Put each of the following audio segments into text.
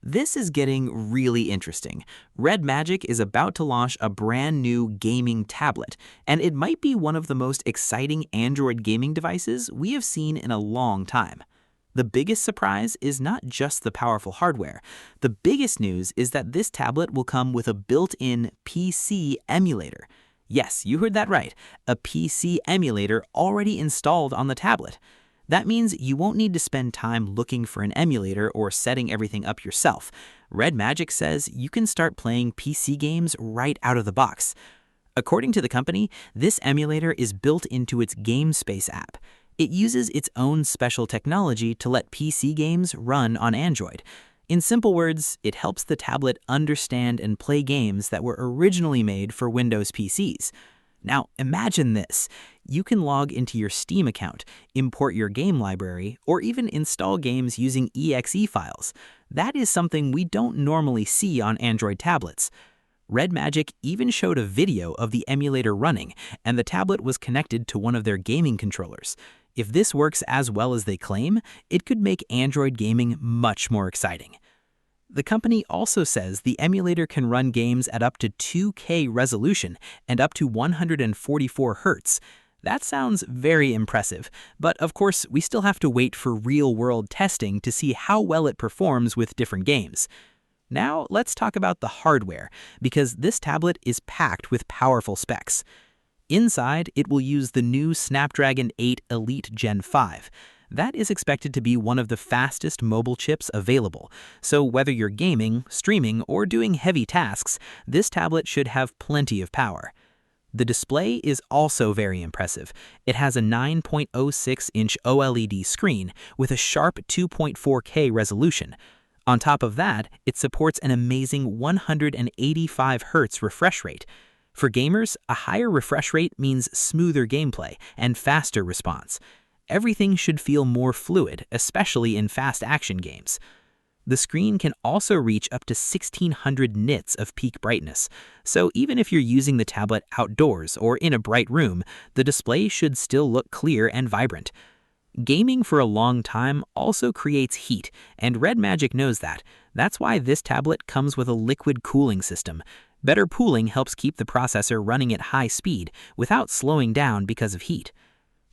This is getting really interesting. RedMagic is about to launch a brand new gaming tablet, and it might be one of the most exciting Android gaming devices we have seen in a long time. The biggest surprise is not just the powerful hardware. The biggest news is that this tablet will come with a built-in PC emulator. Yes, you heard that right, a PC emulator already installed on the tablet. That means you won't need to spend time looking for an emulator or setting everything up yourself. RedMagic says you can start playing PC games right out of the box. According to the company, this emulator is built into its GameSpace app. It uses its own special technology to let PC games run on Android. In simple words, it helps the tablet understand and play games that were originally made for Windows PCs. Now, imagine this. You can log into your Steam account, import your game library, or even install games using exe files. That is something we don't normally see on Android tablets. RedMagic even showed a video of the emulator running, and the tablet was connected to one of their gaming controllers. If this works as well as they claim, it could make Android gaming much more exciting. The company also says the emulator can run games at up to 2K resolution and up to 144 Hz. That sounds very impressive, but of course we still have to wait for real-world testing to see how well it performs with different games. Now let's talk about the hardware, because this tablet is packed with powerful specs. Inside, it will use the new Snapdragon 8 Elite Gen 5. That is expected to be one of the fastest mobile chips available, so whether you're gaming, streaming, or doing heavy tasks, this tablet should have plenty of power. The display is also very impressive. It has a 9.06-inch OLED screen with a sharp 2.4K resolution. On top of that, it supports an amazing 185 Hz refresh rate. For gamers, a higher refresh rate means smoother gameplay and faster response. Everything should feel more fluid, especially in fast action games. The screen can also reach up to 1600 nits of peak brightness, so even if you're using the tablet outdoors or in a bright room, the display should still look clear and vibrant. Gaming for a long time also creates heat, and RedMagic knows that. That's why this tablet comes with a liquid cooling system. Better cooling helps keep the processor running at high speed without slowing down because of heat.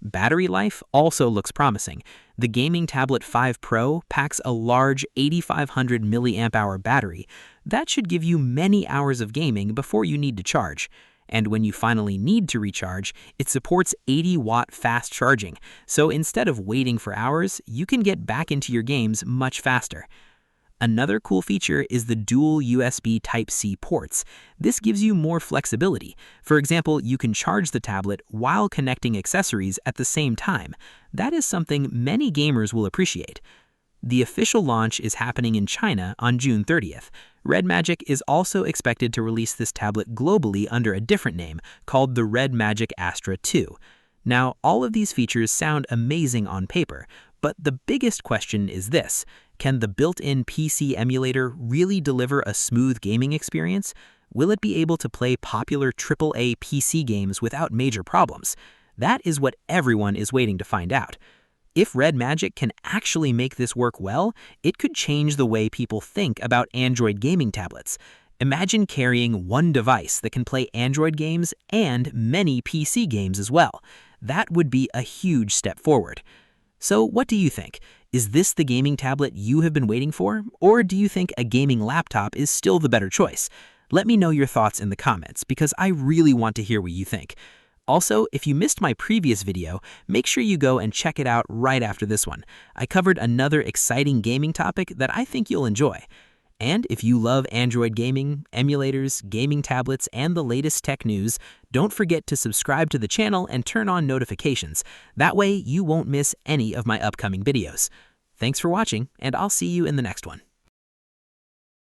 Battery life also looks promising. The Gaming Tablet 5 Pro packs a large 8500 mAh battery. That should give you many hours of gaming before you need to charge. And when you finally need to recharge, it supports 80-watt fast charging, so instead of waiting for hours, you can get back into your games much faster. Another cool feature is the dual USB Type-C ports. This gives you more flexibility. For example, you can charge the tablet while connecting accessories at the same time. That is something many gamers will appreciate. The official launch is happening in China on June 30th. RedMagic is also expected to release this tablet globally under a different name, called the RedMagic Astra 2. Now, all of these features sound amazing on paper, but the biggest question is this: can the built-in PC emulator really deliver a smooth gaming experience? Will it be able to play popular AAA PC games without major problems? That is what everyone is waiting to find out. If RedMagic can actually make this work well, it could change the way people think about Android gaming tablets. Imagine carrying one device that can play Android games and many PC games as well. That would be a huge step forward. So what do you think? Is this the gaming tablet you have been waiting for? Or do you think a gaming laptop is still the better choice? Let me know your thoughts in the comments, because I really want to hear what you think. Also, if you missed my previous video, make sure you go and check it out right after this one. I covered another exciting gaming topic that I think you'll enjoy. And if you love Android gaming, emulators, gaming tablets, and the latest tech news, don't forget to subscribe to the channel and turn on notifications. That way you won't miss any of my upcoming videos. Thanks for watching, and I'll see you in the next one.